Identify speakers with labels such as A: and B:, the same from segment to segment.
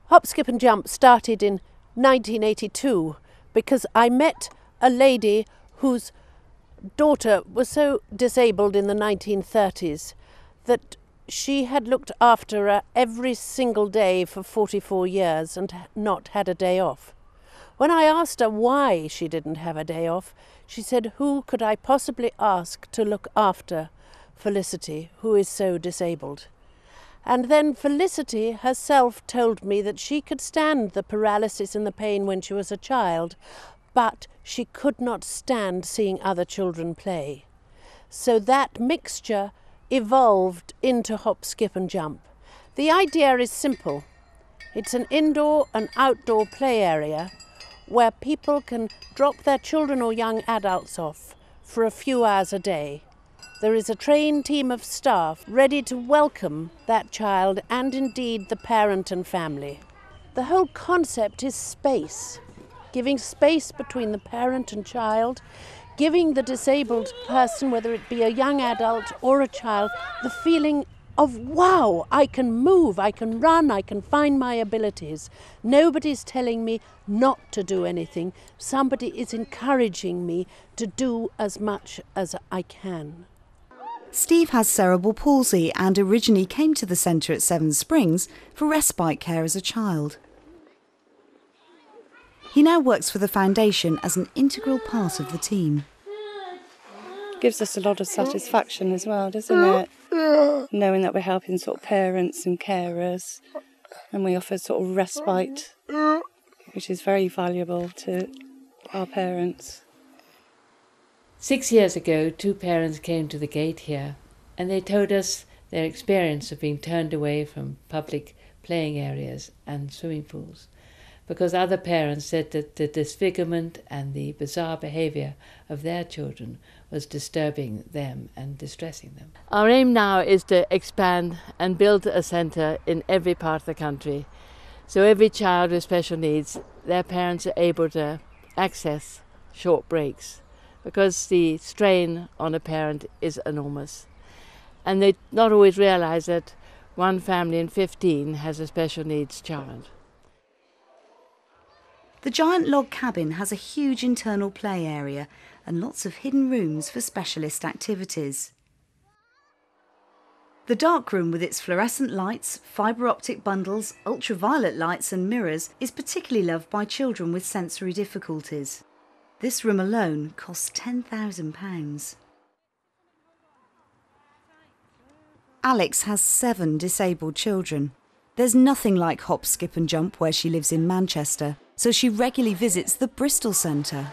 A: Hop, Skip and Jump started in 1982 because I met a lady whose daughter was so disabled in the 1930s that she had looked after her every single day for 44 years and not had a day off. When I asked her why she didn't have a day off, she said, "Who could I possibly ask to look after Felicity, who is so disabled?" And then Felicity herself told me that she could stand the paralysis and the pain when she was a child, but she could not stand seeing other children play. So that mixture evolved into Hop, Skip and Jump. The idea is simple. It's an indoor and outdoor play area where people can drop their children or young adults off for a few hours a day. There is a trained team of staff ready to welcome that child and indeed the parent and family. The whole concept is space, giving space between the parent and child, giving the disabled person, whether it be a young adult or a child, the feeling of, wow, I can move, I can run, I can find my abilities. Nobody's telling me not to do anything. Somebody is encouraging me to do as much as I can.
B: Steve has cerebral palsy and originally came to the centre at Seven Springs for respite care as a child. He now works for the foundation as an integral part of the team.
C: Gives us a lot of satisfaction as well, doesn't it? Knowing that we're helping sort of parents and carers, and we offer sort of respite, which is very valuable to our parents.
D: 6 years ago, 2 parents came to the gate here and they told us their experience of being turned away from public playing areas and swimming pools because other parents said that the disfigurement and the bizarre behaviour of their children was disturbing them and distressing them. Our aim now is to expand and build a centre in every part of the country, so every child with special needs, their parents are able to access short breaks, because the strain on a parent is enormous. And they not always realise that one family in 15 has a special needs child.
B: The giant log cabin has a huge internal play area and lots of hidden rooms for specialist activities. The dark room with its fluorescent lights, fibre optic bundles, ultraviolet lights and mirrors is particularly loved by children with sensory difficulties. This room alone costs £10,000. Alex has 7 disabled children. There's nothing like Hop, Skip and Jump where she lives in Manchester, so she regularly visits the Bristol Centre.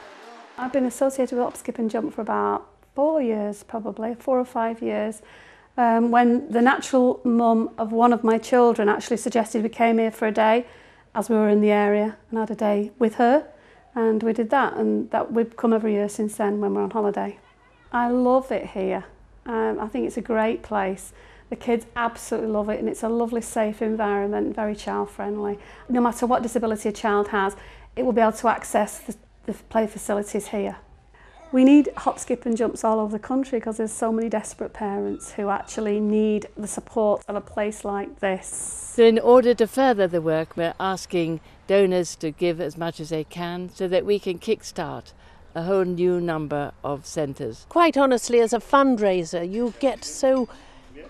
E: I've been associated with Hop, Skip and Jump for about 4 years, probably 4 or 5 years. When the natural mum of one of my children actually suggested we came here for a day as we were in the area and had a day with her. And we did that, and that we've come every year since then when we're on holiday. I love it here. I think it's a great place. The kids absolutely love it, and it's a lovely, safe environment, very child-friendly. No matter what disability a child has, it will be able to access the play facilities here. We need Hop, Skip and Jumps all over the country because there's so many desperate parents who actually need the support of a place like this.
D: So in order to further the work, we're asking donors to give as much as they can so that we can kickstart a whole new number of centres.
A: Quite honestly, as a fundraiser, you get so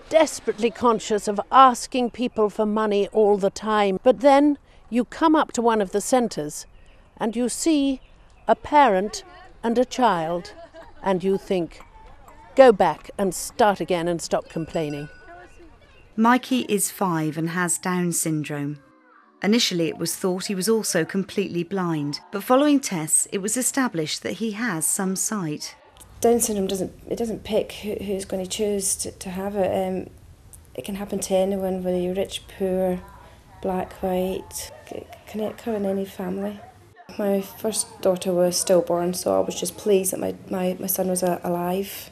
A: desperately conscious of asking people for money all the time. But then you come up to one of the centres and you see a parent and a child and you think, go back and start again and stop complaining.
B: Mikey is 5 and has Down syndrome. Initially it was thought he was also completely blind, but following tests it was established that he has some sight.
F: Down syndrome doesn't pick who's going to choose to have it. It can happen to anyone, whether you're rich, poor, black, white. It can occur in any family. My first daughter was stillborn, so I was just pleased that my son was alive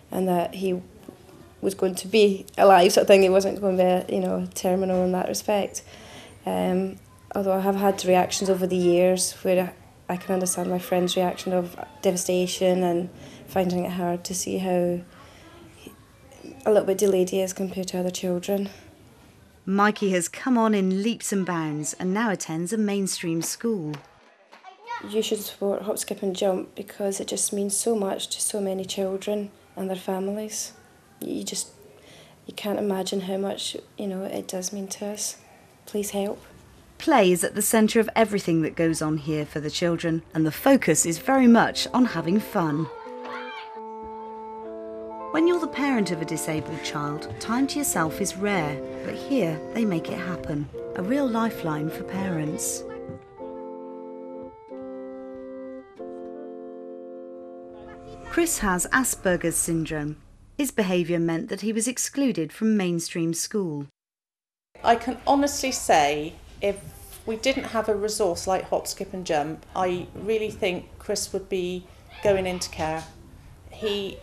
F: and that he was going to be alive, sort of thing. He wasn't going to be, terminal in that respect. Although I have had reactions over the years where I can understand my friend's reaction of devastation and finding it hard to see how a little bit delayed he is compared to other children.
B: Mikey has come on in leaps and bounds and now attends a mainstream school.
F: You should support Hop, Skip and Jump because it just means so much to so many children and their families. You can't imagine how much, it does mean to us. Please help.
B: Play is at the centre of everything that goes on here for the children, and the focus is very much on having fun. When you're the parent of a disabled child, time to yourself is rare, but here they make it happen. A real lifeline for parents. Chris has Asperger's syndrome. His behaviour meant that he was excluded from mainstream school.
G: I can honestly say, if we didn't have a resource like Hop, Skip and Jump, I really think Chris would be going into care. He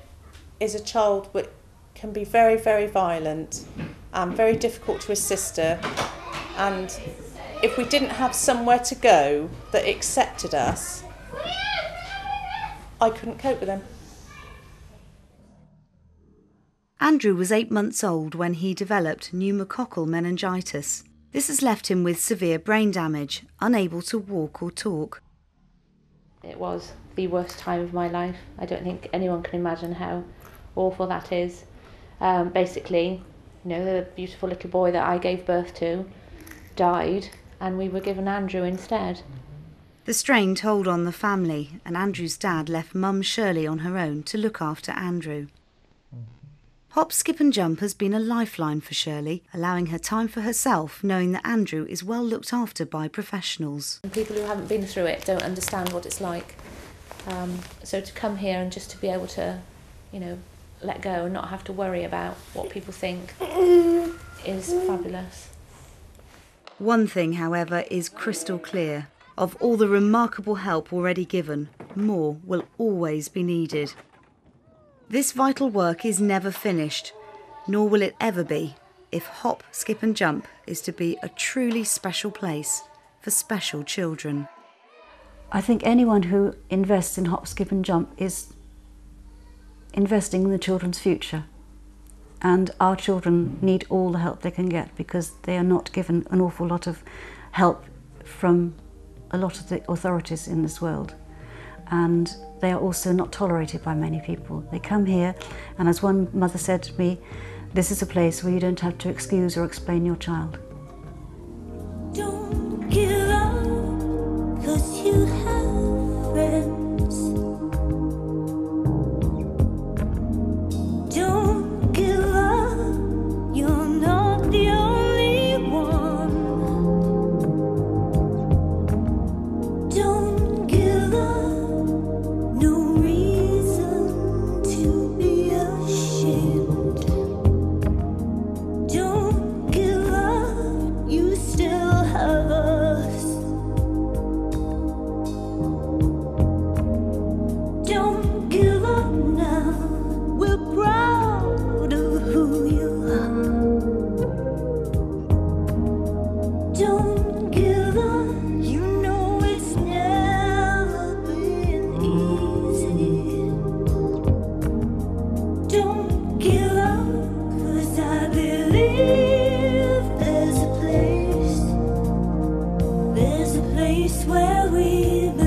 G: is a child that can be very, very violent and very difficult to his sister. And if we didn't have somewhere to go that accepted us, I couldn't cope with him.
B: Andrew was 8 months old when he developed pneumococcal meningitis. This has left him with severe brain damage, unable to walk or talk.
D: It was the worst time of my life. I don't think anyone can imagine how awful that is. Basically, the beautiful little boy that I gave birth to died and we were given Andrew instead.
B: The strain told on the family, and Andrew's dad left Mum Shirley on her own to look after Andrew. Hop, Skip and Jump has been a lifeline for Shirley, allowing her time for herself, knowing that Andrew is well looked after by professionals.
D: People who haven't been through it don't understand what it's like. So to come here and just to be able to, let go and not have to worry about what people think is fabulous.
B: One thing, however, is crystal clear. Of all the remarkable help already given, more will always be needed. This vital work is never finished, nor will it ever be, if Hop, Skip and Jump is to be a truly special place for special children.
H: I think anyone who invests in Hop, Skip and Jump is investing in the children's future. And our children need all the help they can get because they are not given an awful lot of help from a lot of the authorities in this world. And they are also not tolerated by many people. They come here, and as one mother said to me, this is a place where you don't have to excuse or explain your child.
I: Don't give up, 'cause you have friends. Don't give up, you're not the only one. Don't give up, no reason to be ashamed. Don't give up, you still have us. Don't give up now, we're proud of who you are. Don't give up, you know it's never been easy. Don't give up, 'cause I believe there's a place where we belong.